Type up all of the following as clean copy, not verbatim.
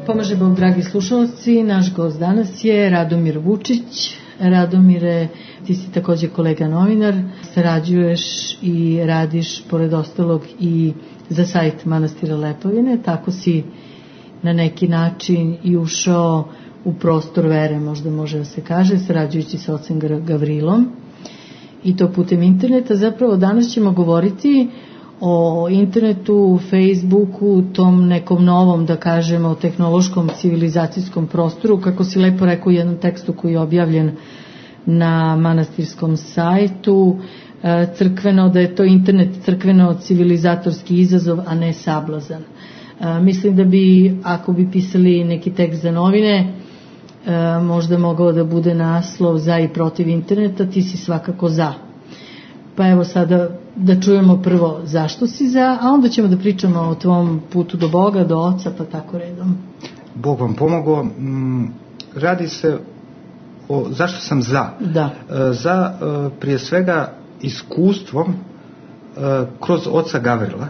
Pomaže Bog, dragi slušalci, naš gost danas je Radomir Vučić. Radomire, ti si takođe kolega novinar, sarađuješ i radiš pored ostalog i za sajt Manastira Lepovine, tako si na neki način i ušao u prostor vere, možda može da se kaže, sarađujući sa ocem Gavrilom i to putem interneta. Zapravo danas ćemo govoriti o internetu, Facebooku, tom nekom novom, da kažemo, tehnološkom civilizacijskom prostoru, kako si lepo rekao u jednom tekstu koji je objavljen na manastirskom sajtu, crkveno, da je to internet crkveno civilizatorski izazov, a ne sablazan. Mislim da bi, ako bi pisali neki tekst za novine, možda mogao da bude naslov za i protiv interneta, ti si svakako za. Pa evo sada da čujemo prvo zašto si za, a onda ćemo da pričamo o tvom putu do Boga, do Oca, pa tako redom. Bog vam pomogao. Radi se o zašto sam za. Da. Za prije svega iskustvom kroz oca Gavrila,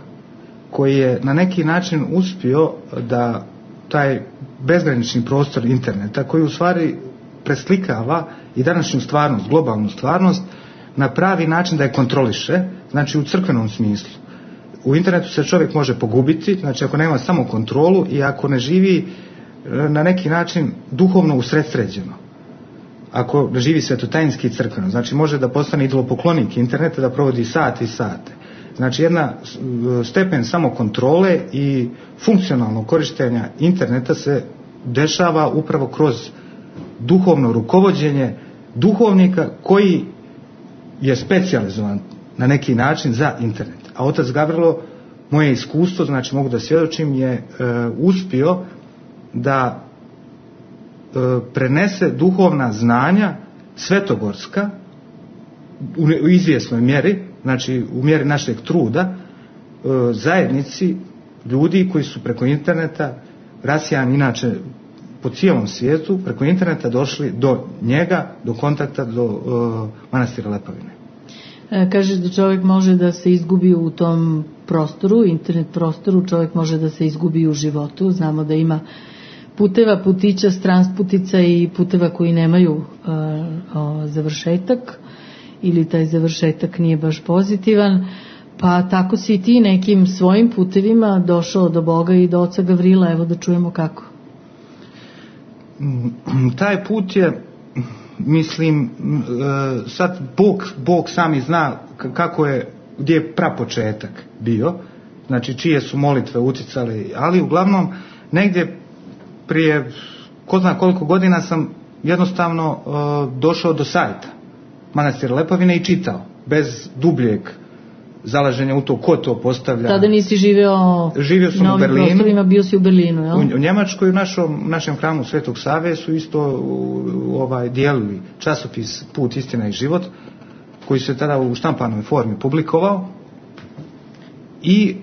koji je na neki način uspio da taj bezgranični prostor interneta, koji u stvari preslikava i današnju stvarnost, globalnu stvarnost, na pravi način da je kontroliše, znači u crkvenom smislu. U internetu se čovjek može pogubiti, znači ako nema samo kontrolu i ako ne živi na neki način duhovno usredsređeno. Ako ne živi svetotajinski i crkveno, znači može da postane idolopoklonik interneta, da provodi sate i sate. Znači jedna stepen samokontrole i funkcionalnog korištenja interneta se dešava upravo kroz duhovno rukovođenje duhovnika koji je specijalizovan na neki način za internet. A otac Gavrilo, moje iskustvo, znači mogu da svjedočim, je uspio da prenese duhovna znanja svetogorska u izvjesnoj mjeri, znači u mjeri našeg truda, zajednici ljudi koji su preko interneta rasijani inače po cijelom svijetu, preko interneta došli do njega, do kontakta, do Manastira Lepovine. Kažeš da čovjek može da se izgubi u tom prostoru, internet prostoru, čovjek može da se izgubi u životu. Znamo da ima puteva, putića, stransputica i puteva koji nemaju završetak ili taj završetak nije baš pozitivan, pa tako si i ti nekim svojim putevima došao do Boga i do oca Gavrila. Evo da čujemo kako. Taj put je, mislim, sad Bog sami zna kako je, gdje je prapočetak bio, znači čije su molitve uticale, ali uglavnom negdje prije ko zna koliko godina sam jednostavno došao do sajta Manastira Lepovine i čitao, bez dubljeg zalaženja u to ko to postavlja. Tada nisi živio sam na ovim prostorima, bio si u Berlinu, jel? U Njemačkoj, u našem hramu Svetog Save su isto dijelili časopis Put, istina i život, koji se tada u štampanoj formi publikovao i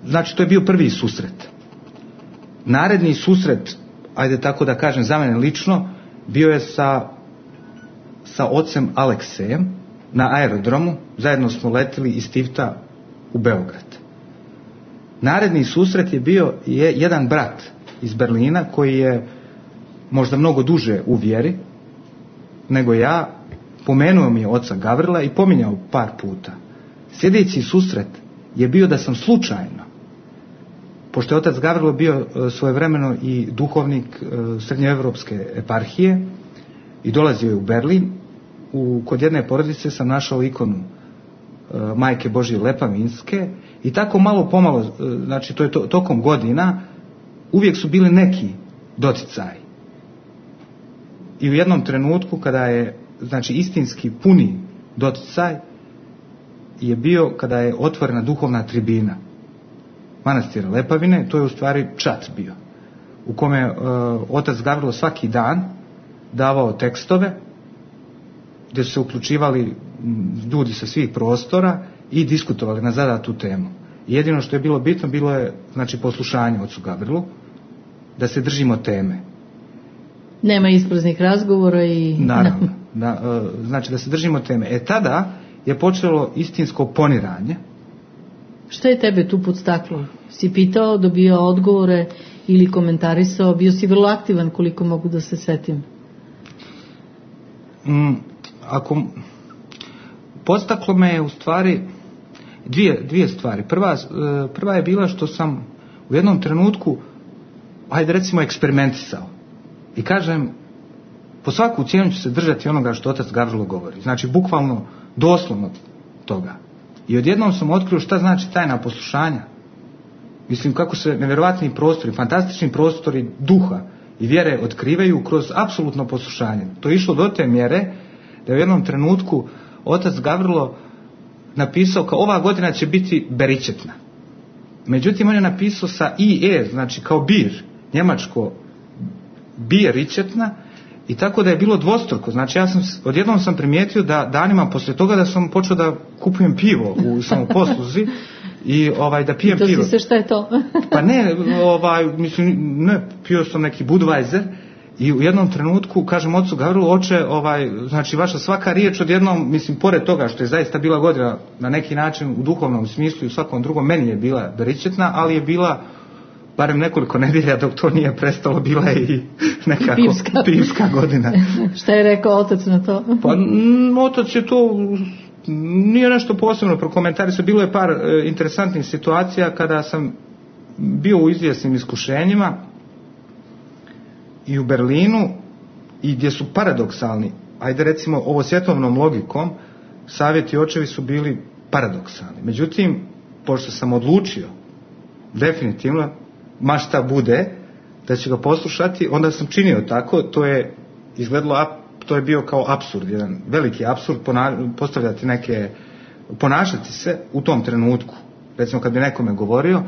znači to je bio prvi susret. Naredni susret, ajde tako da kažem za mene lično, bio je sa ocem Aleksejem na aerodromu. Zajedno smo letili iz Tivta u Beograd. Naredni susret je bio jedan brat iz Berlina koji je možda mnogo duže u vjeri nego ja, pomenuo mi je oca Gavrila i pominjao par puta. Sljedeći susret je bio da sam slučajno, pošto je otac Gavrilo bio svojevremeno i duhovnik srednjoevropske eparhije i dolazio je u Berlin, kod jedne porodice sam našao ikonu Majke Božje Lepavinske i tako malo pomalo, znači to je tokom godina, uvijek su bili neki doticaji. I u jednom trenutku kada je, znači, istinski puni doticaj je bio kada je otvorena duhovna tribina Manastira Lepavine. To je u stvari čat bio u kome otac Gavrilo svaki dan davao tekstove gdje su se uključivali ljudi sa svih prostora i diskutovali na zadatu temu. Jedino što je bilo bitno bilo je, znači, poslušanje ocu Gavrilu, da se držimo teme. Nema ispraznih razgovora i... Naravno, znači da se držimo teme. Tada je počelo istinsko poniranje Šta je tebe tu podstaklo? Si pitao, dobio odgovore ili komentarisao? Bio si vrlo aktivan, koliko mogu da se setim. Podstaklo me je u stvari dvije stvari. Prva je bila što sam u jednom trenutku, hajde recimo, eksperimentisao. I kažem, po svaku cijenu ću se držati onoga što otac Gavrilo govori. Znači, bukvalno, doslovno toga. I odjednom sam otkrio šta znači tajna poslušanja. Mislim, kako se nevjerovatni prostori, fantastični prostori duha i vjere otkrivaju kroz apsolutno poslušanje. To je išlo do te mjere da je u jednom trenutku otac Gavrilo napisao kao ova godina će biti beričetna. Međutim, on je napisao sa IE, znači kao bir, njemačko biričetna, i tako da je bilo dvostruko. Znači, odjednom sam primijetio da danima poslije toga da sam počeo da kupujem pivo u samoposluzi i da pijem pivo. I to si se, šta je to? Pa ne, pio sam neki Budweiser i u jednom trenutku kažem ocu Gavrilu, oče, znači vaša svaka riječ odjednom, mislim, pored toga što je zaista bila godina na neki način u duhovnom smislu i u svakom drugom, meni je bila beričetna, ali je bila barem nekoliko nedjelja dok to nije prestalo, bila je i nekako pivska godina. Šta je rekao otac na to? Pa otac je to nije nešto posebno prokomentarisao. Bilo je par interesantnih situacija kada sam bio u izvjesnim iskušenjima i u Berlinu i gdje su paradoksalni, ajde recimo ovo svjetovnom logikom, savjeti očevi su bili paradoksalni. Međutim, pošto sam odlučio definitivno, ma šta bude, da ću ga poslušati, onda sam činio tako. To je izgledalo, to je bio kao apsurd, jedan veliki apsurd, postavljati ponašati se u tom trenutku, recimo kad bi nekome govorio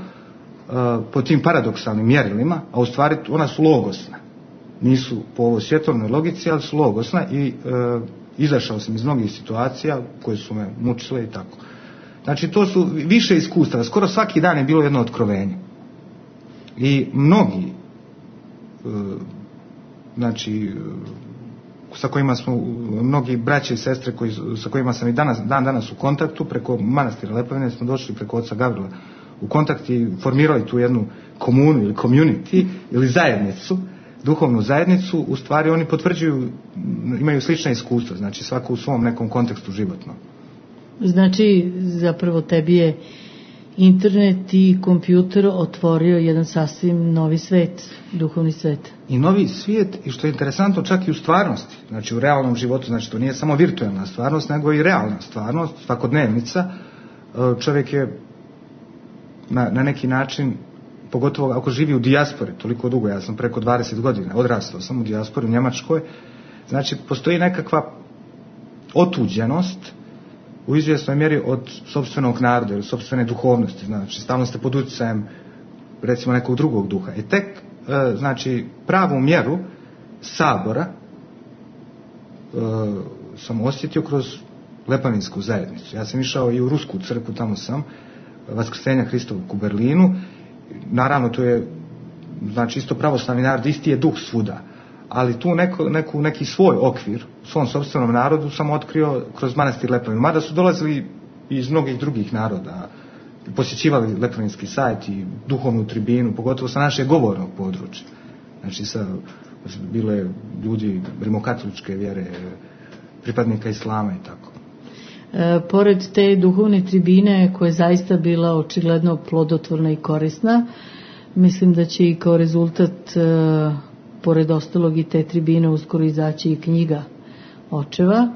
po tim paradoksalnim mjerilima, a u stvari ona su logosna, nisu po ovoj svjetovnoj logici, ali su logosna i izašao sam iz mnogih situacija koje su me mučile i tako. Znači, to su više iskustava, skoro svaki dan je bilo jedno otkrovenje. I mnogi, znači, sa kojima smo, mnogi braće i sestre sa kojima sam i danas u kontaktu, preko manastira Lepovine smo došli preko oca Gavrila u kontakt i formirali tu jednu komunu ili community ili zajednicu, duhovnu zajednicu. U stvari oni potvrđuju, imaju slična iskustva, znači svako u svom nekom kontekstu životnom. Znači, zapravo tebi je internet i kompjuter otvorio jedan sasvim novi svet, duhovni svet. I novi svijet, i što je interesantno, čak i u stvarnosti, znači u realnom životu, znači to nije samo virtualna stvarnost, nego i realna stvarnost, svakodnevnica. Čovjek je na neki način, pogotovo ako živi u dijaspori toliko dugo, ja sam preko 20 godina, odrastao sam u dijaspori u Njemačkoj, znači postoji nekakva otuđenost u izvjesnoj mjeri od sopstvenog naroda ili sopstvene duhovnosti, znači stalno ste pod utjecajem recimo nekog drugog duha. I tek, znači, pravu mjeru sabora sam osjetio kroz Lepavinsku zajednicu. Ja sam išao i u Rusku crkvu, tamo sam, Vaskrsenja Hristovog u Berlinu. Naravno, to je, znači, isto pravoslavni narod, isti je duh svuda. Ali tu neki svoj okvir, u svom sopstvenom narodu sam otkrio kroz manastir Lepavin. Mada su dolazili iz mnogih drugih naroda, posjećivali Lepavinski sajt i duhovnu tribinu, pogotovo sa našeg govornog područja. Znači, bilo je ljudi rimokatoličke vjere, pripadnika islama i tako. Pored te duhovne tribine, koja je zaista bila očigledno plodotvorna i korisna, mislim da će i kao rezultat, pored ostalog i te tribine, uskoro izaći i knjiga očeva,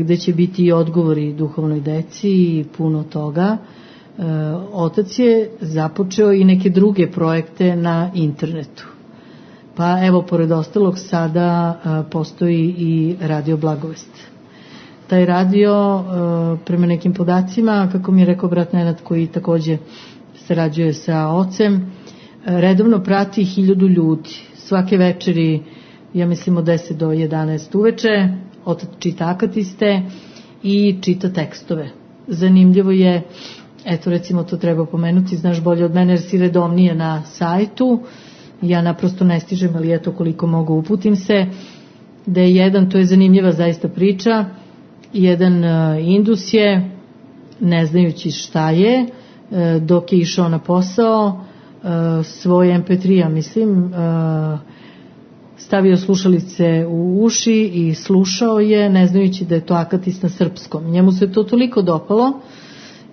gde će biti i odgovori duhovnoj deci i puno toga. Otac je započeo i neke druge projekte na internetu. Pa evo, pored ostalog, sada postoji i Radio Blagovest. Taj radio, prema nekim podacima, kako mi je rekao brat Nenad, koji takođe sarađuje sa ocem, redovno prati 1000 ljudi. Svake večeri, ja mislim od 10 do 11 uveče, otac čita akatiste i čita tekstove. Zanimljivo je, eto recimo to treba pomenuti, znaš bolje od mene jer si redovnije na sajtu, ja naprosto ne stižem, ali eto koliko mogu uputim se, da je jedan, to je zanimljiva zaista priča, jedan Indus je, ne znajući šta je, dok je išao na posao, svoj MP3, mislim, stavio slušalice u uši i slušao je, ne znajući da je to Akatis na srpskom. Njemu se to toliko dopalo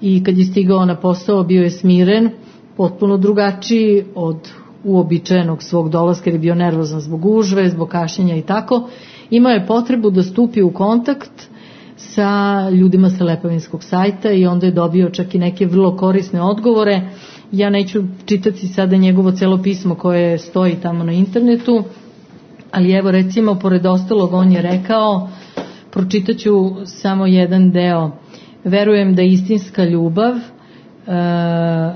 i kad je stigao na posao bio je smiren, potpuno drugačiji od uobičajenog svog dolaska, jer je bio nervozan zbog gužve, zbog kašnjenja i tako. Imao je potrebu da stupi u kontakt sa ljudima sa Lepavinskog sajta i onda je dobio čak i neke vrlo korisne odgovore. Ja neću čitati sada njegovo celo pismo koje stoji tamo na internetu, ali evo recimo, pored ostalog, on je rekao, pročitaću samo jedan deo: verujem da istinska ljubav,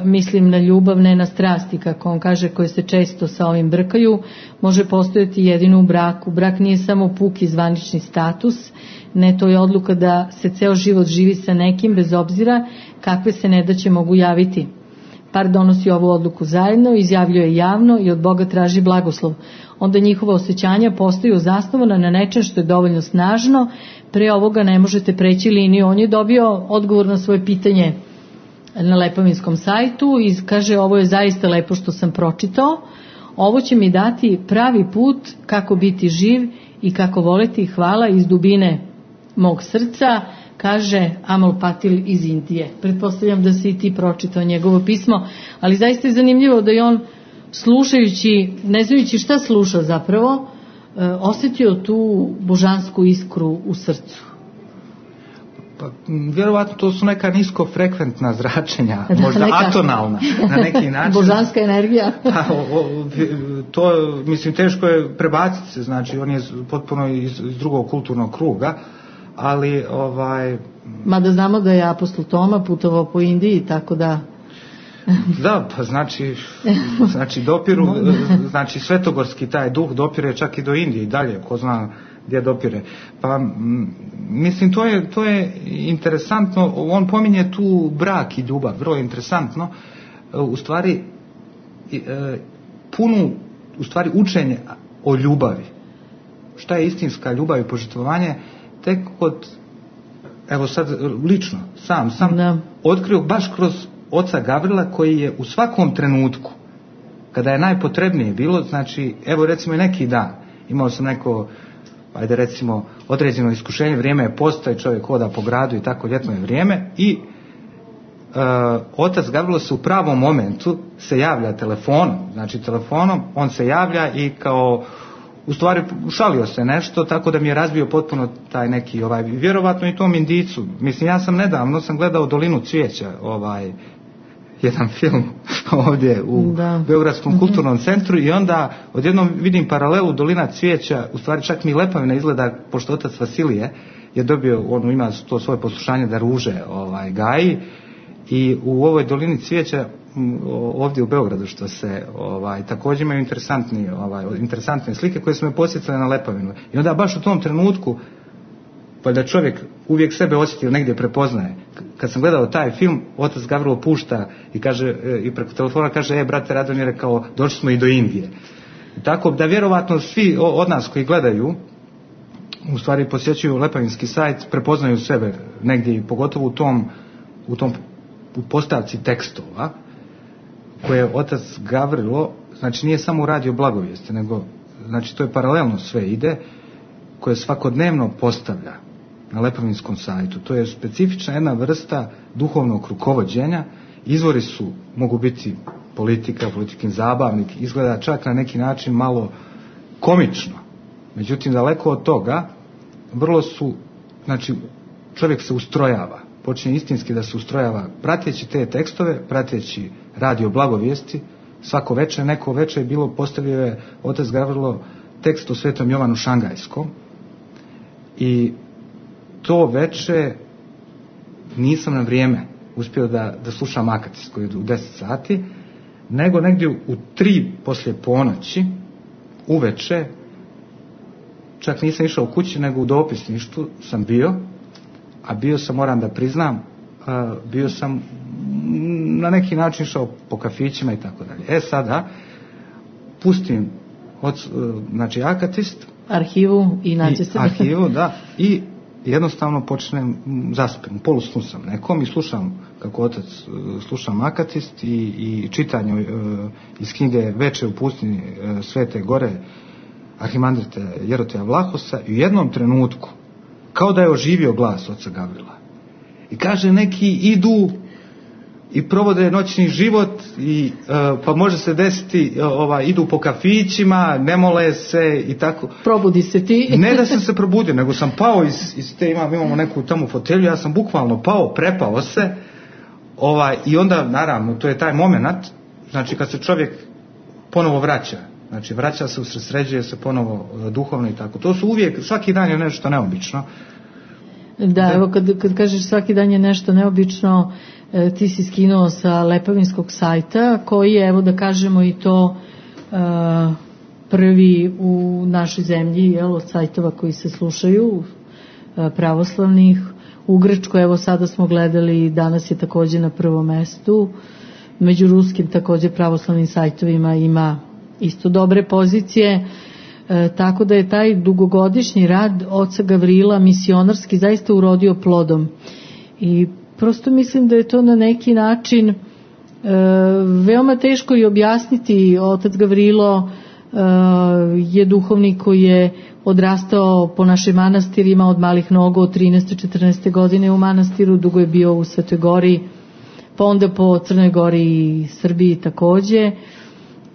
mislim na ljubav, ne na strasti, kako on kaže, koje se često sa ovim brkaju, može postojati jedino u braku. Brak nije samo puki zvanični status, ne, to je odluka da se ceo život živi sa nekim, bez obzira kakve se nedaće mogu javiti. Par donosi ovu odluku zajedno, izjavljuje javno i od Boga traži blagoslov. Onda njihova osjećanja postaju zasnovana na nečem što je dovoljno snažno, pre ovoga ne možete preći liniju. On je dobio odgovor na svoje pitanje na Lepavinskom sajtu i kaže: ovo je zaista lepo što sam pročitao, ovo će mi dati pravi put kako biti živ i kako voleti. Hvala iz dubine mog srca, kaže Amal Patil iz Indije. Pretpostavljam da si i ti pročitao njegovo pismo, ali zaista je zanimljivo da je on, slušajući, ne znajući šta sluša zapravo, osjetio tu božansku iskru u srcu. Pa, vjerovatno to su neka niskofrekventna zračenja, možda neka atonalna na neki način. Božanska energija. Pa, to, mislim, teško je prebaciti se, znači on je potpuno iz drugog kulturnog kruga, ali mada znamo da je apostol Toma putovao po Indiji, tako da... Da, pa znači dopiru, znači svetogorski taj duh dopire čak i do Indije i dalje, ko zna gdje dopire. Pa mislim, to je interesantno, on pominje tu brak i ljubav, vrlo interesantno, u stvari punu, u stvari učenje o ljubavi. Šta je istinska ljubav i požrtvovanje, tek kod, evo sad lično, sam otkrio baš kroz oca Gavrila, koji je u svakom trenutku, kada je najpotrebnije bilo, znači, evo recimo i neki dan, imao sam neko, ajde recimo, određeno iskušenje, vrijeme je posta i čovjek hoda po gradu i tako, ljetno je vrijeme, i otac Gavrilo se u pravom momentu se javlja telefonom, znači telefonom, on se javlja i kao, u stvari šalio se nešto, tako da mi je razbio potpuno taj neki, vjerovatno i tom Indicu. Mislim, ja sam nedavno gledao Dolinu cvijeća, jedan film ovdje u Beogradskom kulturnom centru, i onda odjednom vidim paralelu Dolina cvijeća, u stvari čak mi Lepavina izgleda, pošto otac Vasilije je dobio, on ima to svoje poslušanje da ruže gaji, i u ovoj Dolini cvijeća ovdje u Beogradu, što se također imaju interesantne slike koje su me podsjecale na Lepavinu. I onda baš u tom trenutku, pa da čovjek uvijek sebe osjeti ili negdje prepoznaje. Kad sam gledao taj film, otac Gavrilo pušta i kaže, i preko telefona kaže: brate Radomire, kao došli smo i do Indije. Tako da vjerovatno svi od nas koji gledaju, u stvari posjećuju Lepavinski sajt, prepoznaju sebe negdje, pogotovo u postavci tekstova koje otac Gavrilo, znači nije samo uradio blagovijesti, nego, znači to je paralelno sve ide, koje svakodnevno postavlja na Lepavinskom sajtu. To je specifična jedna vrsta duhovnog rukovođenja. Izvori su, mogu biti politika, politikin zabavnik, izgleda čak na neki način malo komično. Međutim, daleko od toga, vrlo su, znači, čovjek se ustrojava, počinje istinski da se ustrojava, prateći te tekstove, prateći radio blagovijesti. Svako večer, neko večer je bilo, postavio je otac Gavrilo tekst o Svetom Jovanu Šangajskom, i to večer nisam na vrijeme uspio da slušam Akatis koji je u 10 sati, nego negdje u 3 poslije ponoći uveče, čak nisam išao u kući nego u dopisništvu sam bio, a bio sam, moram da priznam, bio sam na neki način išao po kafićima i tako dalje. Sada pustim znači Akatist, arhivu i nađe se. Arhivu, da, i jednostavno počnem zaspem, polusnu sam nekom i slušam kako otac sluša Makatist i čitanje iz knjige Veče u pustinji Svete Gore arhimandrita Jeroteja Vlahosa i u jednom trenutku kao da je oživio glas oca Gavrila i kaže neki idu i provode noćni život i pa može se desiti idu po kafićima, ne mole se i tako. Probudi se ti. Ne da sam se probudio, nego sam pao iz te, imamo neku tamo fotelju, ja sam bukvalno pao, prepao se i onda naravno to je taj moment, znači kad se čovjek ponovo vraća, znači vraća se, usredsređuje se ponovo duhovno i tako. To su uvijek, svaki dan je nešto neobično. Da, evo kad kažeš svaki dan je nešto neobično, ti si skinuo sa Lepavinskog sajta, koji je, evo da kažemo i to, prvi u našoj zemlji, od sajtova koji se slušaju, pravoslavnih. U Grčkoj, evo sada smo gledali, danas je također na prvom mestu. Među ruskim također pravoslavnim sajtovima ima isto dobre pozicije. Tako da je taj dugogodišnji rad oca Gavrila misionarski zaista urodio plodom. I prosto mislim da je to na neki način veoma teško i objasniti. Otac Gavrilo je duhovnik koji je odrastao po našim manastirima od malih nogu, od 13. 14. godine u manastiru, dugo je bio u Svetoj Gori, pa onda po Crnoj Gori i Srbiji također.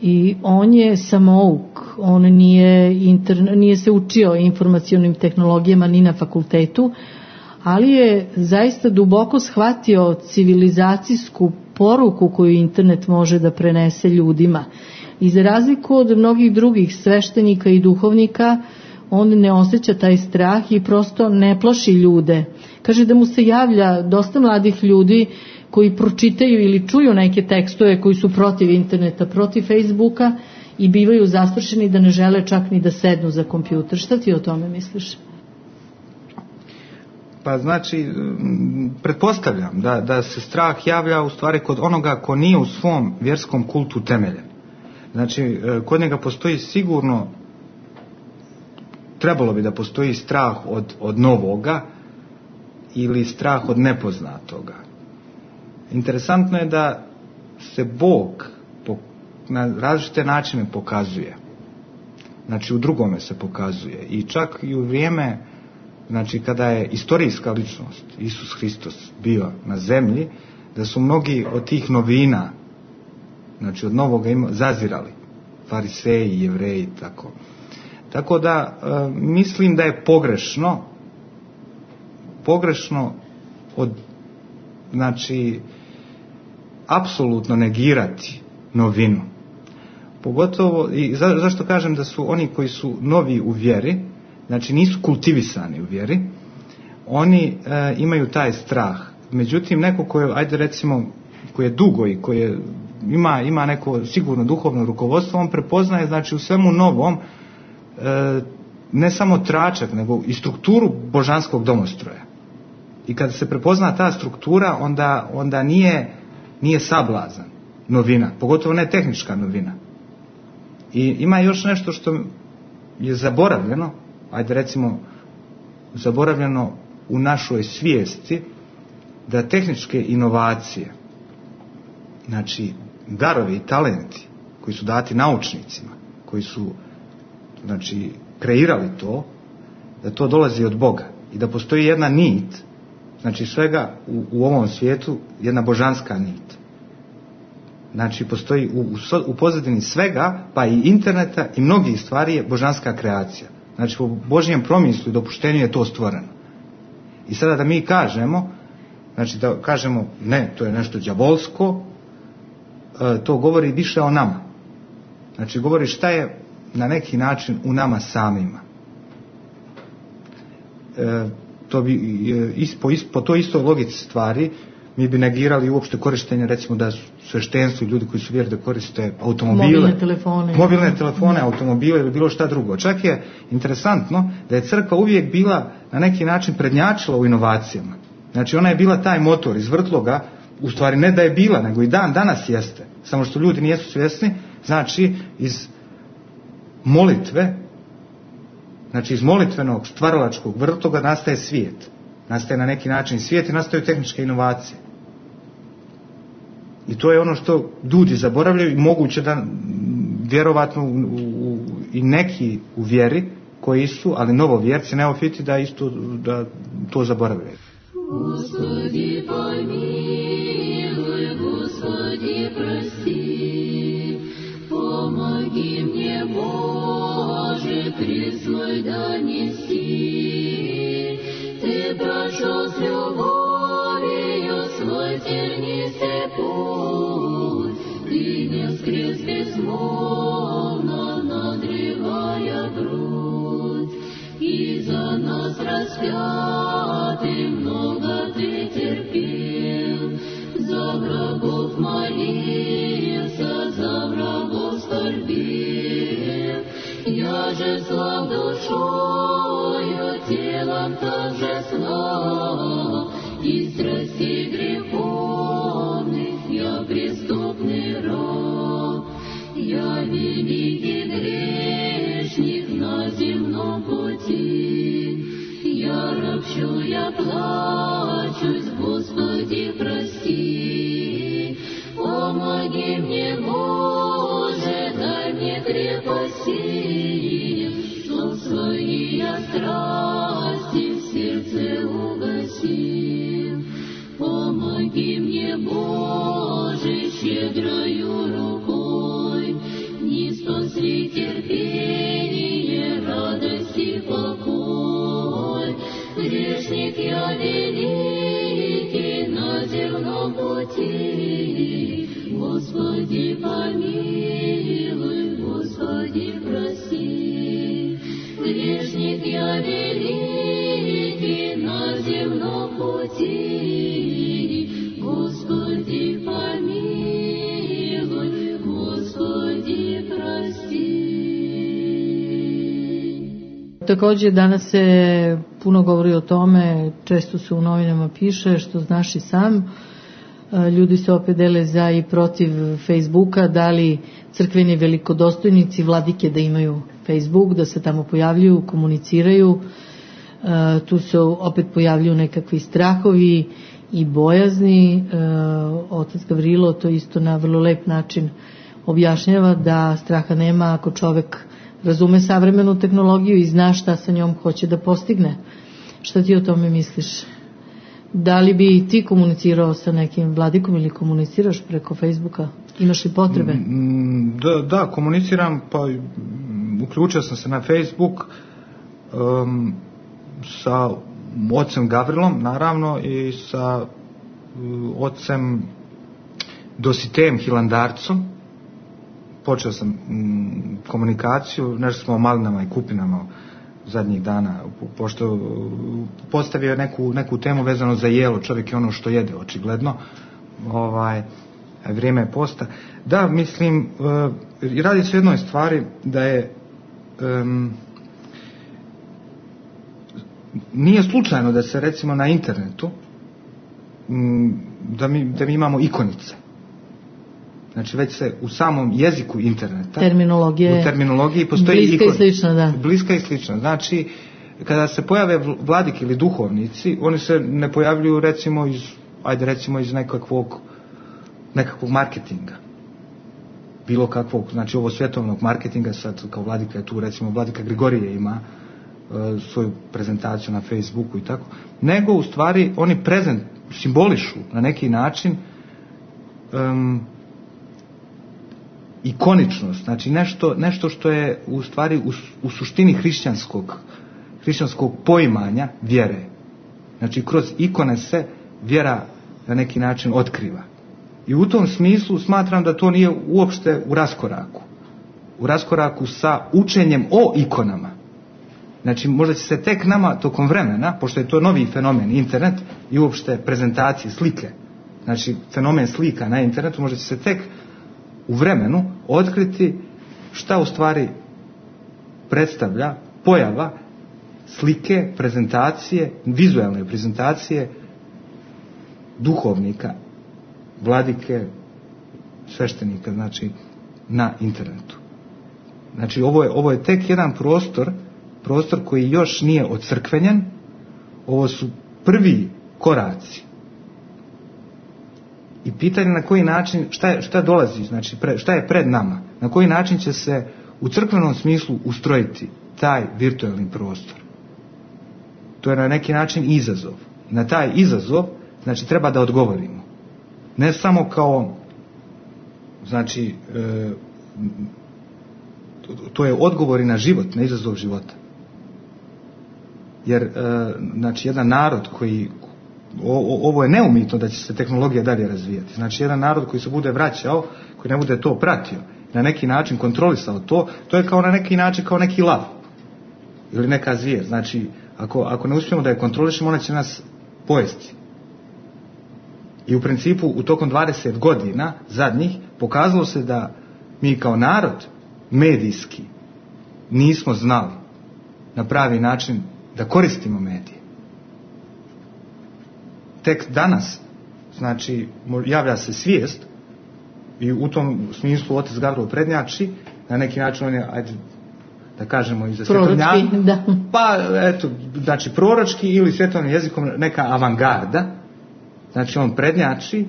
I on je samouk, on nije se učio informacionim tehnologijama ni na fakultetu, ali je zaista duboko shvatio civilizacijsku poruku koju internet može da prenese ljudima. I za razliku od mnogih drugih sveštenika i duhovnika, on ne osjeća taj strah i prosto ne plaši ljude. Kaže da mu se javlja dosta mladih ljudi koji pročitaju ili čuju neke tekstove koji su protiv interneta, protiv Facebooka i bivaju zastrašeni da ne žele čak ni da sednu za kompjuter. Šta ti o tome misliš? Pa znači, pretpostavljam da se strah javlja u stvari kod onoga ko nije u svom vjerskom kultu temeljen. Znači, kod njega postoji sigurno, trebalo bi da postoji strah od novoga ili strah od nepoznatoga. Interesantno je da se Bog na različite načine pokazuje. Znači u drugome se pokazuje. I čak i u vrijeme, znači kada je istorijska ličnost, Isus Hristos, bio na zemlji, da su mnogi od tih novina, znači od novoga zazirali. Fariseji, Jevreji, tako. Tako da mislim da je pogrešno znači apsolutno negirati novinu. Pogotovo, i zašto kažem da su oni koji su novi u vjeri, znači nisu kultivisani u vjeri, oni imaju taj strah. Međutim, neko koji je dugo i koji ima neko sigurno duhovno rukovodstvo, on prepoznaje znači u svemu novom ne samo tračak, nego i strukturu božanskog domostroja. I kada se prepozna ta struktura, onda nije sablazan novina, pogotovo ne tehnička novina. I ima još nešto što je zaboravljeno, zaboravljeno u našoj svijesti, da tehničke inovacije, znači darovi i talenti koji su dati naučnicima, koji su znači kreirali to, da to dolazi od Boga i da postoji jedna nit, znači svega u ovom svijetu jedna božanska nit. Znači postoji u pozadini svega, pa i interneta i mnogih stvari je božanska kreacija. Znači po Božjem promislu i dopuštenju je to stvoreno. I sada da mi kažemo, znači da kažemo ne, to je nešto đavolsko, to govori više o nama. Znači govori šta je na neki način u nama samima. To bi po toj istoj logici stvari mi bi negirali uopšte korištenje, recimo da sveštenstvo i ljudi koji su vjeri da koriste automobile, mobilne telefone, automobile ili bilo šta drugo. Čak je interesantno da je crkva uvijek bila na neki način prednjačila u inovacijama. Znači ona je bila taj motor, izvrtlo ga, u stvari ne da je bila, nego i danas jeste. Samo što ljudi nijesu svjesni, znači iz molitve Znači, iz molitvenog, stvaralačkog vrtoga nastaje svijet. Nastaje na neki način svijet i nastaju tehničke inovacije. I to je ono što ljudi zaboravljaju i moguće da vjerovatno i neki u vjeri koji su, ali novovjerci, neofiti, da isto da to zaboravljaju. Господи, помилуй, Господи, прости, помоги мне, Боже, крест свой донести. Ты прошел с любовью свой тернистый путь, Ты нес крест безмолвно, надрывая грудь, и за нас распятый много Ты терпел, за врагов молился, за врагов скорбел. Я же слаб душою, телом также слаб, и страстей греховных я преступный раб. Я великий грешник на земном пути, я ропщу, я плачусь, Господи, прости. Помоги мне, Боже, дай мне крепости, чтоб свои я страсти в сердце угасил. Помоги мне, Боже, щедрою рукой, не спасли терпение, радость и покой. Грешник я великий на земном пути, Господи, помилуй, Господи, прости. Грешник я великий на земном пути, Господи, помилуй, Господи, прости. Takođe, danas se puno govori o tome, često se u novinama piše, što znaš i sam. Ljudi se opet dele za i protiv Facebooka, da li crkveni velikodostojnici, vladike da imaju Facebook, da se tamo pojavljuju, komuniciraju. Tu se opet pojavljuju nekakvi strahovi i bojazni. Otac Gavrilo to isto na vrlo lep način objašnjava, da straha nema ako čovek razume savremenu tehnologiju i zna šta sa njom hoće da postigne. Šta ti o tome misliš? Da li bi ti komunicirao sa nekim vladikom ili komuniciraš preko Facebooka? Imaš li potrebe? Da, komuniciram, pa uključio sam se na Facebook sa ocem Gavrilom, naravno, i sa ocem Dositejem Hilandarcom. Počeo sam komunikaciju, nešto smo o malinama i kupinama zadnjih dana, pošto postavio neku temu vezano za jelo, čovjek je ono što jede, očigledno, vrijeme je posta. Da, mislim, radi se o jednoj stvari, da je nije slučajno da se recimo na internetu da mi imamo ikonice. Znači već se u samom jeziku interneta, u terminologiji postoji bliska i slična, da. Bliska i slična. Znači, kada se pojave vladiki ili duhovnici, oni se ne pojavljuju recimo iz nekakvog marketinga. Bilo kakvog, znači ovo svjetovnog marketinga, sad kao vladika je tu, recimo vladika Grigorije ima svoju prezentaciju na Facebooku i tako, nego u stvari oni simbolišu na neki način ikoničnost, znači nešto što je u stvari u suštini hrišćanskog poimanja vjere. Znači kroz ikone se vjera na neki način otkriva. I u tom smislu smatram da to nije uopšte u raskoraku sa učenjem o ikonama. Znači možda će se tek nama tokom vremena, pošto je to novi fenomen internet i uopšte prezentacije slike, znači fenomen slika na internetu, možda će se tek u vremenu otkriti šta u stvari predstavlja pojava slike, prezentacije, vizualne prezentacije duhovnika, vladike, sveštenika, znači na internetu. Znači ovo je tek jedan prostor prostor koji još nije ocrkvenjen, ovo su prvi koraci. I pitanje na koji način, šta dolazi, znači šta je pred nama, na koji način će se u crkvenom smislu ustrojiti taj virtualni prostor. To je na neki način izazov. I na taj izazov, znači, treba da odgovorimo. Ne samo kao, znači, to je odgovor i na život, na izazov života. Jer, znači, jedan narod koji, ovo je neumitno da će se tehnologija dalje razvijati. Znači, jedan narod koji se bude vraćao, koji ne bude to pratio, na neki način kontrolisao to je kao na neki način kao neki lav ili neka zvijer. Znači, ako ne uspijemo da je kontrolišemo, ona će nas pojesti. I u principu u tokom 20 godina zadnjih pokazalo se da mi kao narod medijski nismo znali na pravi način da koristimo medije. Tek danas, znači, javlja se svijest i u tom smislu otac Gavrilo prednjači, na neki način on je, ajde da kažemo, i za svetovnjaka, pa eto, znači proročki ili svetovnim jezikom neka avangarda, znači on prednjači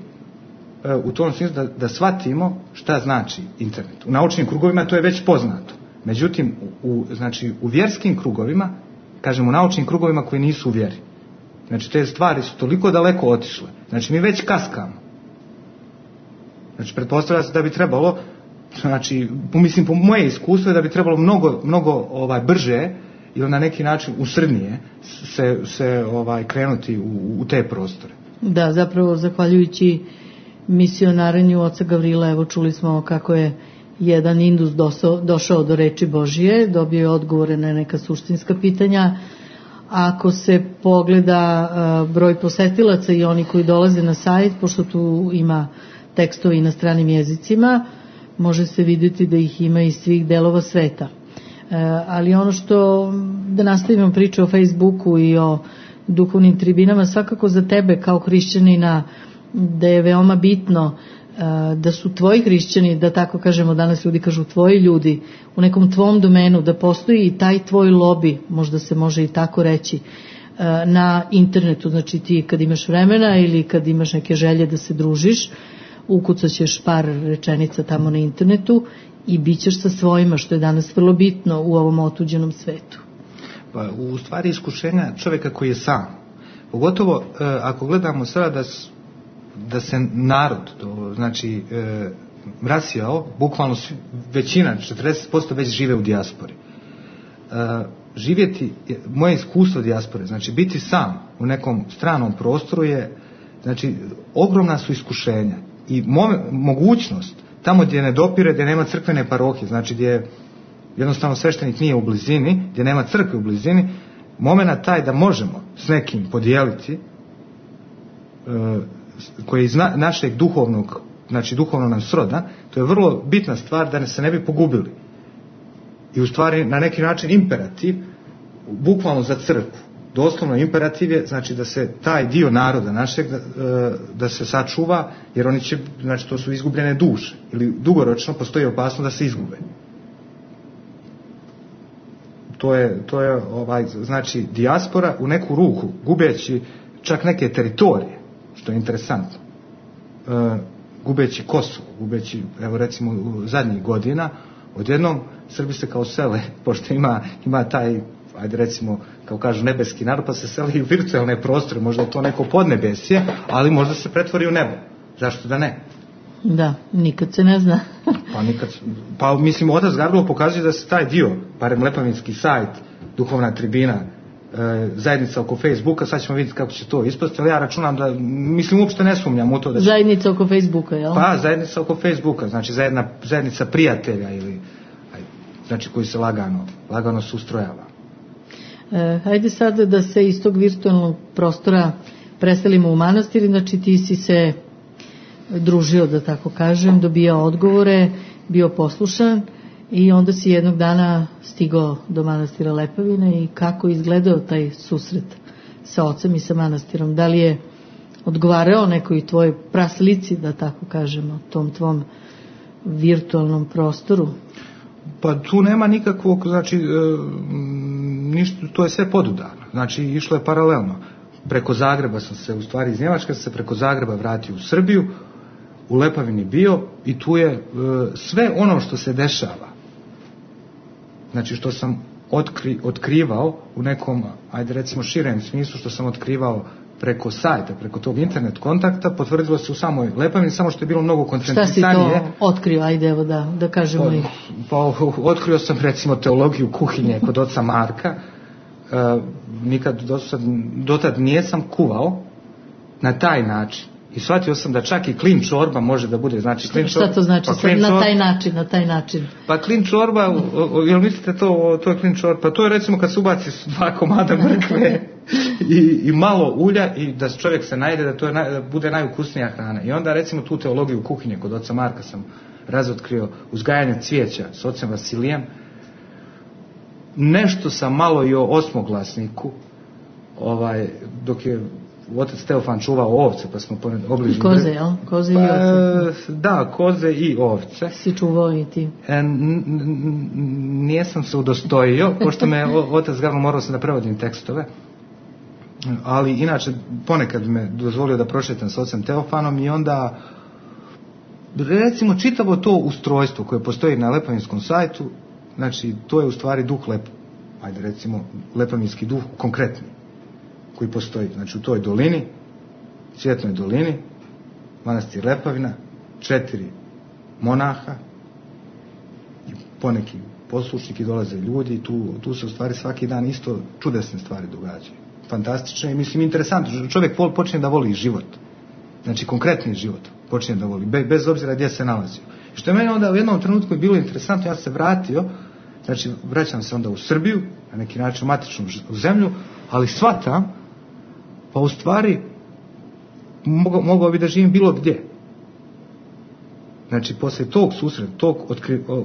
u tom smislu da shvatimo šta znači internet. U naučnim krugovima to je već poznato. Međutim, znači, u vjerskim krugovima, kažemo u naučnim krugovima koji nisu u vjeri, znači te stvari su toliko daleko otišle. Znači mi već kaskamo. Znači pretpostavlja se da bi trebalo, znači, mislim, po moje iskustvo je da bi trebalo mnogo brže ili na neki način usrednije se krenuti u te prostore. Da, zapravo zahvaljujući misionarenju oca Gavrila, evo čuli smo kako je jedan Indus došao do reči Božije, dobio je odgovore na neka suštinska pitanja. Ako se pogleda broj posetilaca i oni koji dolaze na sajt, pošto tu ima tekstovi na stranim jezicima, može se vidjeti da ih ima iz svih delova sveta. Ali ono što, da nastavimo priču o Facebooku i o duhovnim tribinama, svakako za tebe kao hrišćanina da je veoma bitno da su tvoji hrišćani, da tako kažemo, danas ljudi kažu tvoji ljudi, u nekom tvom domenu, da postoji i taj tvoj lobby, možda se može i tako reći, na internetu. Znači ti kad imaš vremena ili kad imaš neke želje da se družiš, ukucat ćeš par rečenica tamo na internetu i bit ćeš sa svojima, što je danas vrlo bitno u ovom otuđenom svetu. Pa u stvari iskušenja čovjeka koji je sam, pogotovo ako gledamo sada da se narod, znači rasijao, bukvalno većina, 40% već žive u dijaspori. Živjeti, moje iskustvo dijaspore, znači biti sam u nekom stranom prostoru je, znači, ogromna su iskušenja i mogućnost tamo gdje ne dopire, gdje nema crkvene parohije, znači gdje jednostavno sveštenik nije u blizini, gdje nema crkve u blizini, momenat taj da možemo s nekim podijeliti koji je iz našeg duhovnog, znači duhovnog nam sroda, to je vrlo bitna stvar da se ne bi pogubili. I u stvari na neki način imperativ, bukvalno za crkvu, doslovno imperativ je, znači da se taj dio naroda našeg da se sačuva, jer oni će, znači to su izgubljene duše ili dugoročno postoji opasnost da se izgube. To je znači dijaspora u neku ruku gubeći čak neke teritorije, što je interesantno, gubeći Kosovo, gubeći, evo recimo zadnjih godina, odjednom Srbi se kao sele, pošto ima taj, ajde recimo, kao kažu nebeski narod, pa se seli u virtualne prostore, možda je to neko podnebesje, ali možda se pretvori u nebo. Zašto da ne? Da, nikad se ne zna. Pa mislim, otac Gavrilo pokazuje da se taj dio, barem Lepavinski sajt, duhovna tribina, zajednica oko Facebooka, sad ćemo vidjeti kako će to ispasti, ali ja računam da, mislim, uopšte ne sumnjam u to da će... Zajednica oko Facebooka, jel? Pa, zajednica oko Facebooka, znači zajednica prijatelja ili, znači koji se lagano se ustrojava. Hajde sad da se iz tog virtualnog prostora preselimo u manastir, znači ti si se družio, da tako kažem, dobijao odgovore, bio poslušan i onda si jednog dana stigao do manastira Lepavine. I kako je izgledao taj susret sa ocem i sa manastirom? Da li je odgovarao nekoj tvojoj praslici, da tako kažemo, tom tvom virtualnom prostoru? Pa tu nema nikakvog, znači ništa, to je sve podudarno. Znači, išlo je paralelno. Preko Zagreba sam se, u stvari iz Njemačke sam se preko Zagreba vratio u Srbiju, u Lepavini bio i tu je sve ono što se dešava. Znači, što sam otkrivao u nekom, ajde recimo širem smislu, što sam otkrivao preko sajta, preko tog internet kontakta, potvrdilo se u samoj Lepavini, samo što je bilo mnogo koncentrisanije. Šta si to otkrio, ajde evo da kažemo i... Pa otkrio sam recimo teologiju kuhinje kod oca Marka. Nikad dotad nijesam kuvao na taj način. I shvatio sam da čak i klin čorba može da bude, znači klin čorba. Šta to znači? Pa na taj način. Pa klin čorba, jel mislite to je klin čorba? Pa to je recimo kad se ubaci 2 komada mrkve i malo ulja i da čovjek se najde, da to da bude najukusnija hrana. I onda recimo tu teologiju kuhinje kod oca Marka sam razotkrio, uzgajanje cvijeća s ocem Vasilijem. Nešto sam malo i o osmoglasniku, dok je otac Teofan čuvao ovce, pa smo obližili... Koze, jel? Koze i ovce. Da, koze i ovce. Si čuvao i ti? Nijesam se udostojio, pošto me otac Gavro morao sam da prevodim tekstove, ali inače ponekad me dozvolio da prošetam s ocem Teofanom i onda recimo čitavo to ustrojstvo koje postoji na lepavinskom sajtu, znači to je u stvari duh ajde recimo lepavinski duh konkretni koji postoji, znači u toj dolini, Cvjetnoj dolini, manastir Lepavina, 4 monaha i poneki poslušnici, dolaze ljudi i tu se u stvari svaki dan isto čudesne stvari događaju. Fantastične i mislim interesantno. Čovjek počinje da voli život. Znači konkretni život počinje da voli, bez obzira gdje se nalazio. Što je meni onda u jednom trenutku je bilo interesantno, ja se vratio, znači vraćam se onda u Srbiju, na neki način matičnu zemlju, ali shvatam, pa u stvari mogao bi da živim bilo gdje. Znači poslije tog susreta, tog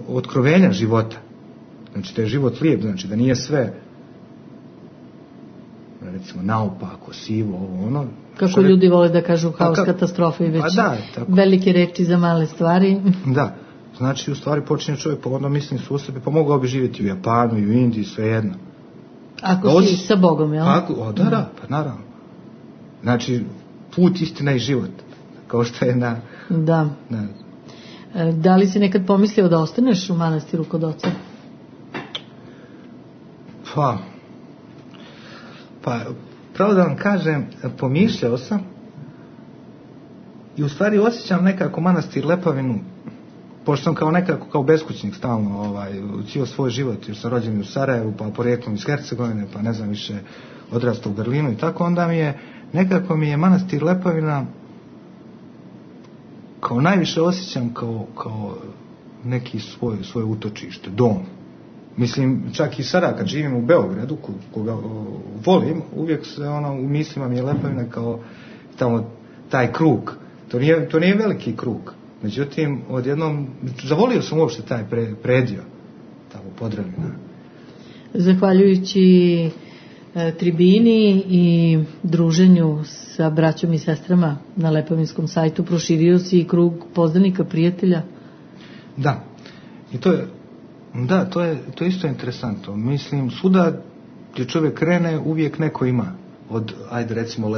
otkrovenja života, znači da je život lijep, znači da nije sve recimo naopako, sivo, ovo ono. Kako ljudi vole da kažu haos, katastrofa i već velike reči za male stvari. Da, znači u stvari počinje čovjek pa onda mislim su u sebi, pa mogao bi živjeti u Japanu i u Indiji, svejedno. Ako si sa Bogom, jel? Da, pa naravno. Znači, put, istina i život, kao što je na... Da. Da li si nekad pomislio da ostaneš u manastiru kod oca? Pa, pravo da vam kažem, pomišljao sam i u stvari osjećam nekako manastir Lepavinu, pošto sam kao beskućnik stalno cijel svoj život, jer sam rođen u Sarajevu, pa porijeklom iz Hercegovine, pa ne znam više odrastao u Berlinu i tako, onda nekako mi je manastir Lepavina kao najviše osjećam kao neki svoje utočište, dom. Mislim, čak i sada kad živim u Beogradu, koga volim, uvijek se u mislima mi je Lepavina kao tamo taj krug. To nije veliki krug. Međutim, odjednom, zavolio sam uopšte taj predio, tamo Podravina. Zahvaljujući tribini i druženju sa braćom i sestrama na Lepavinskom sajtu, proširio si i krug poznanika, prijatelja. Da, i to je isto interesantno. Mislim, svuda gdje čovjek krene, uvijek neko ima. Od, ajde recimo,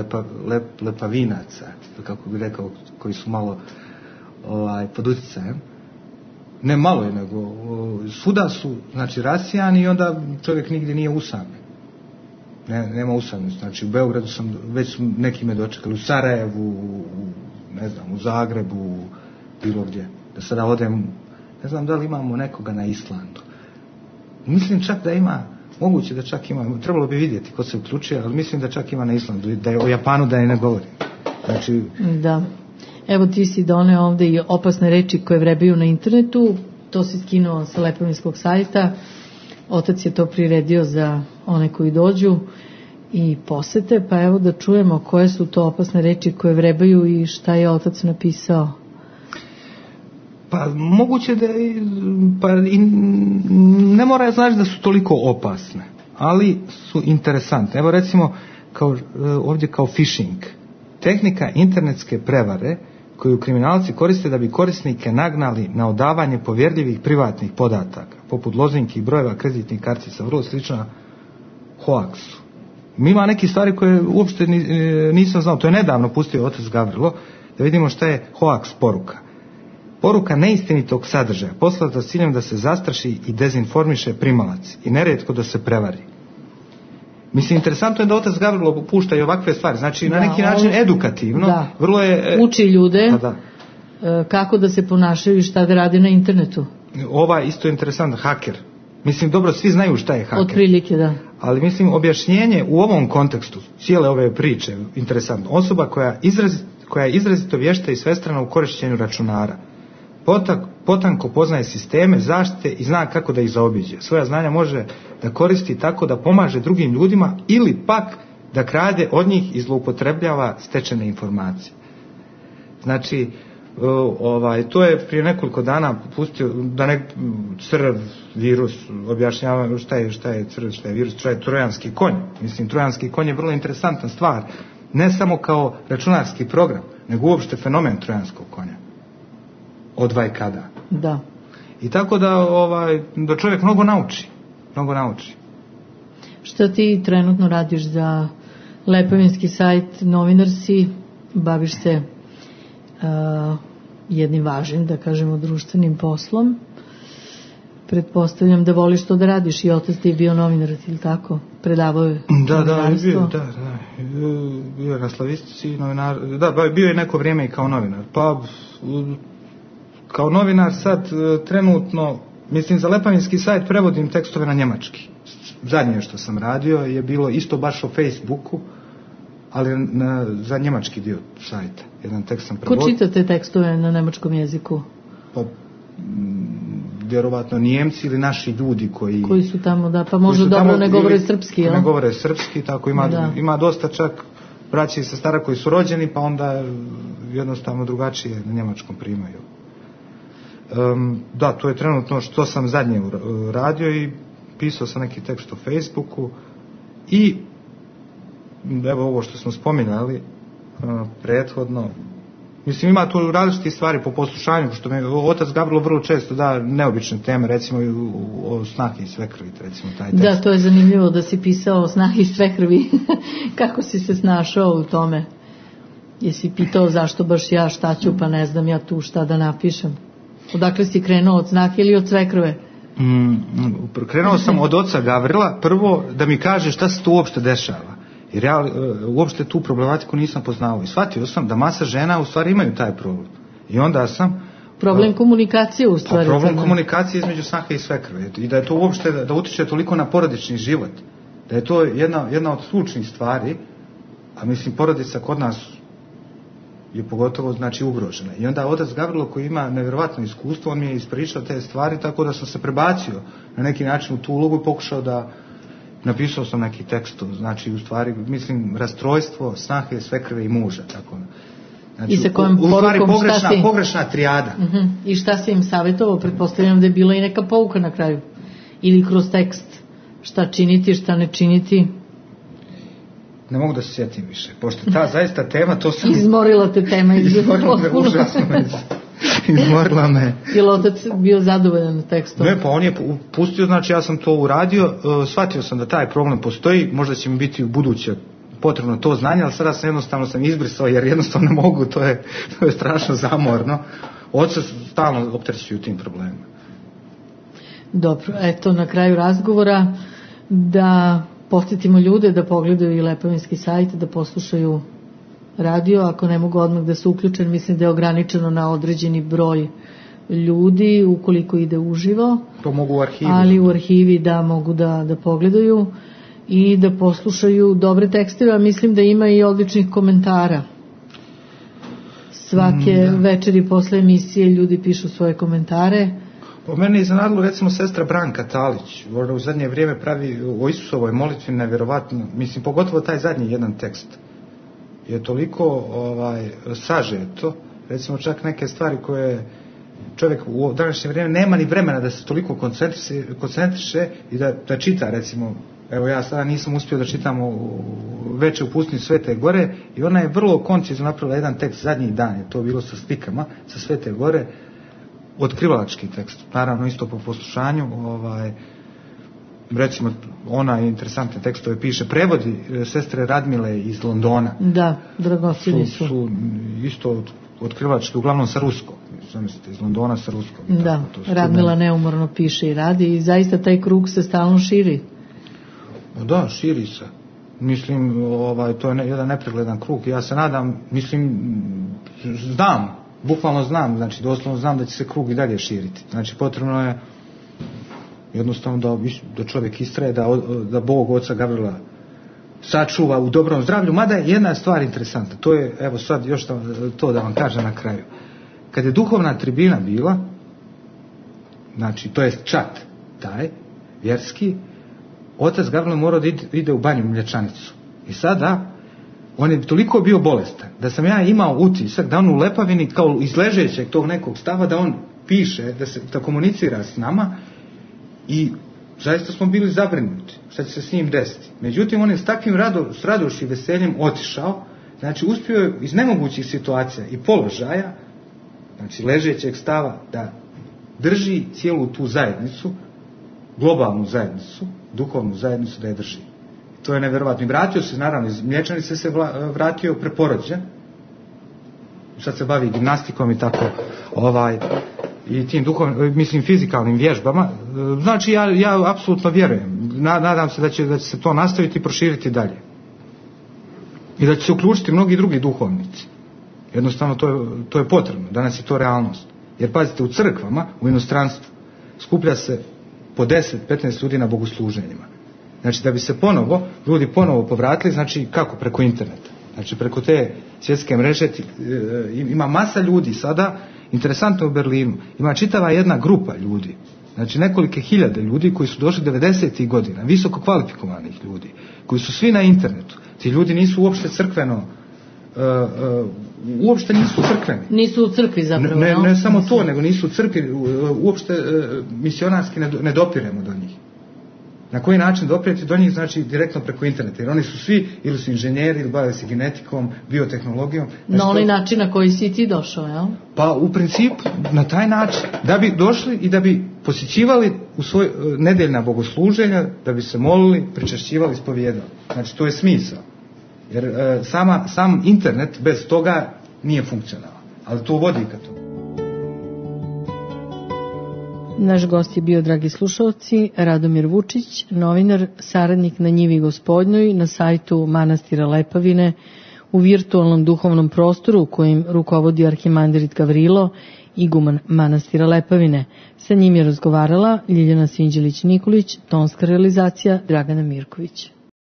lepavinaca, kako bi rekao, koji su malo pod utjecajem. Ne malo je, nego svuda su, znači, rasijani i onda čovjek nigdje nije usamljen. Nema usamljenosti. Znači, u Beogradu već su neki me dočekali, u Sarajevu, u Zagrebu, bilo gdje. Da sada odem, ne znam da li imamo nekoga na Islandu. Mislim čak da ima, moguće da čak ima, trebalo bi vidjeti ko se uključuje, ali mislim da čak ima na Islandu, da je o Japanu da ne govorim. Znači... Da. Evo ti si doneo ovdje i opasne reči koje vrebaju na internetu, to si skinuo sa Lepavinskog sajta, otac je to priredio za one koji dođu i posete, pa evo da čujemo koje su to opasne reči koje vrebaju i šta je otac napisao. Pa moguće da ne mora znači da su toliko opasne, ali su interesantne. Evo recimo ovdje kao phishing, tehnika internetske prevare koju kriminalci koriste da bi korisnike nagnali na odavanje povjerljivih privatnih podataka, poput lozinki i brojeva kreditnih kartica, vrlo slična hoaksu. Ima neke stvari koje uopšte nisam znao, to je nedavno pustio otac Gavrilo, da vidimo šta je hoaks poruka. Poruka neistinitog sadržaja, poslata s ciljem da se zastraši i dezinformiše primalac i nerijetko da se prevari. Mislim, interesantno je da otac Gavrilo pušta i ovakve stvari, znači na neki način edukativno, vrlo je... Uči ljude kako da se ponašaju i šta da rade na internetu. Ova isto je interesantna, haker. Mislim, dobro, svi znaju šta je haker. Otprilike, da. Ali mislim, objašnjenje u ovom kontekstu, cijele ove priče, interesantno, osoba koja je izrazito vješta i svestrana u korištenju računara, potanko poznaje sisteme zaštite i zna kako da ih zaobiđe. Svoja znanja može da koristi tako da pomaže drugim ljudima ili pak da krade od njih i zloupotrebljava stečene informacije. Znači, to je prije nekoliko dana pustio da crv virus objašnjava šta je crv, šta je virus, šta je trojanski konj. Mislim, trojanski konj je vrlo interesantna stvar, ne samo kao računarski program, nego uopšte fenomen trojanskog konja. Od vajkada. Da. I tako da čovjek mnogo nauči. Šta ti trenutno radiš za Lepovinski sajt, novinar si, baviš se jednim važnim, da kažemo, društvenim poslom. Pretpostavljam da voliš to da radiš, i otac ti je bio novinar, ili tako? Predavao je novinarstvo? Bio je na slavistici, bio je neko vrijeme i kao novinar. Pa, kao novinar sad trenutno, mislim, za Lepovinski sajt prevodim tekstove na njemački. Zadnje što sam radio je bilo isto baš o Facebooku, ali za njemački dio sajta. Jedan tekst sam prevodio. Ko čita te tekstove na nemačkom jeziku? Pa, vjerovatno Nijemci ili naši ljudi koji su tamo, da, pa možda dobro ne govore srpski, jel? Ne govore srpski, tako ima dosta čak braća i sestara koji su rođeni, pa onda jednostavno drugačije na njemačkom primaju. Da, to je trenutno što sam zadnje radio i pisao sam neki tekst o Facebooku i evo ovo što smo spominjali prethodno. Mislim, ima tu različite stvari po poslušanju, što me otac Gavrilo vrlo često da neobične teme, recimo o snahi i svekrvi, recimo taj tekst. Da, to je zanimljivo da si pisao o snahi i svekrvi. Kako si se snašao u tome? Jesi pitao zašto baš ja, šta ću, pa ne znam ja tu šta da napišem? Odakle si krenuo, od snahe ili od svekrve? Krenuo sam od oca Gavrila, prvo da mi kaže šta se tu uopšte dešava. Jer ja uopšte tu problematiku nisam poznao i shvatio sam da masa žena u stvari imaju taj problem. I onda sam... Problem komunikacije u stvari. Problem komunikacije između snahe i svekrve. I da je to uopšte, da utiče toliko na porodični život. Da je to jedna od ključnih stvari, a mislim porodica kod nas je pogotovo znači ugrožena. I onda otac Gavrilo koji ima nevjerovatno iskustvo, on mi je ispričao te stvari, tako da sam se prebacio na neki način u tu ulogu i pokušao da napisao sam neki tekst, znači u stvari, mislim, rastrojstvo, snahe, svekrve i muža, tako. Znači, i sa kojom porukom pogrešna trijada. I šta si im savjetovao? Pretpostavljam da je bila i neka pouka na kraju. Ili kroz tekst. Šta činiti, šta ne činiti? Ne mogu da se sjetim više, pošto ta zaista tema, to sam... Izmorila te tema. Izmorila me, užasno me. Izmorila me. Je li otac bio zadovoljan tekstom? Ne, pa on je pustio, znači ja sam to uradio, shvatio sam da taj problem postoji, možda će mi biti u buduće potrebno to znanje, ali sada sam jednostavno izbrisao, jer jednostavno ne mogu, to je strašno zamorno. Oca stalno opterećuju tim problemima. Dobro, eto na kraju razgovora da podsjetimo ljude da pogledaju i Lepovinski sajt, da poslušaju radio, ako ne mogu odmah da se uključen, mislim da je ograničeno na određeni broj ljudi ukoliko ide uživo. To mogu u arhivi. Ali u arhivi da mogu da pogledaju i da poslušaju dobre tekstove, a mislim da ima i odličnih komentara. Svake večeri posle emisije ljudi pišu svoje komentare. Po mene je iznenadilo recimo sestra Branka Talić, ona u zadnje vrijeme pravi o Isusovoj molitvi nevjerovatno, mislim pogotovo taj zadnji jedan tekst je toliko sažeto, recimo čak neke stvari koje čovjek u današnje vrijeme nema ni vremena da se toliko koncentriše i da čita, recimo, evo ja sada nisam uspio da čitam Veče u pustinji Svete Gore i ona je vrlo koncizno napravila jedan tekst, zadnji dan je to bilo sa slikama sa Svete Gore, otkrivalački tekst, naravno isto po poslušanju, recimo ona interesantne tekstove piše, prevodi sestre Radmile iz Londona. Da, dragocjeni su. Su isto otkrivački, uglavnom sa ruskom. Zamislite, iz Londona sa ruskom. Da, Radmila neumorno piše i radi i zaista taj krug se stalno širi. Da, širi se. Mislim, to je jedan nepregledan krug. Ja se nadam, znam, bukvalno znam, znači doslovno znam da će se krug i dalje širiti. Znači potrebno je jednostavno da čovjek istraje, da Bog oca Gavrila sačuva u dobrom zdravlju. Mada je jedna stvar interesantna, to je, evo sad još to da vam kažem na kraju. Kad je duhovna tribina bila, znači to je čat taj, vjerski, otac Gavrilo morao da ide u banju Mlječanicu. I sada, on je toliko bio bolestan, da sam ja imao utisak da on u Lepavini, kao iz ležećeg tog nekog stava, da on piše, da komunicira s nama i zaista smo bili zabrinuti šta će se s njim desiti. Međutim, on je s takvim radošću i veseljem otišao, znači uspio je iz nemogućih situacija i položaja, znači ležećeg stava, da drži cijelu tu zajednicu, globalnu zajednicu, duhovnu zajednicu, da je drži. To je nevjerovatno. I vratio se, naravno, iz Mlječanice se vratio preporođen. Sad se bavi gimnastikom i tako, i tim fizikalnim vježbama. Znači, ja apsolutno vjerujem. Nadam se da će se to nastaviti i proširiti dalje. I da će se uključiti mnogi drugi duhovnici. Jednostavno, to je potrebno. Danas je to realnost. Jer, pazite, u crkvama, u inostranstvu, skuplja se po 10-15 ljudi na bogosluženjima. Znači, da bi se ljudi ponovo povratili, znači, kako? Preko interneta. Znači, preko te svjetske mreže ima masa ljudi sada, interesantno u Berlinu, ima čitava jedna grupa ljudi, znači nekolike hiljade ljudi koji su došli 90. godina, visoko kvalifikovanih ljudi, koji su svi na internetu. Ti ljudi nisu uopšte crkveno, uopšte nisu crkveni. Nisu u crkvi zapravo. Ne samo to, nego nisu u crkvi, uopšte misionarski ne dopiremo do njih. Na koji način doprijeti do njih? Znači direktno preko interneta, jer oni su svi ili su inženjeri, ili bave se genetikom, biotehnologijom. Znači, na onaj način na koji si ti došao, jel? Pa u principu na taj način, da bi došli i da bi posjećivali u svoj nedeljna bogosluženja, da bi se molili, pričašćivali, ispovijedali. Znači to je smisao. Jer sam internet bez toga nije funkcionalan, ali to vodi ka tomu. Naš gost je bio, dragi slušalci, Radomir Vučić, novinar, saradnik na Njivi Gospodnjoj, na sajtu manastira Lepavine, u virtualnom duhovnom prostoru kojim rukovodi arhimandirit Gavrilo, iguman manastira Lepavine. Sa njim je razgovarala Ljiljana Sinđelić-Nikolić, tonska realizacija Dragana Mirković.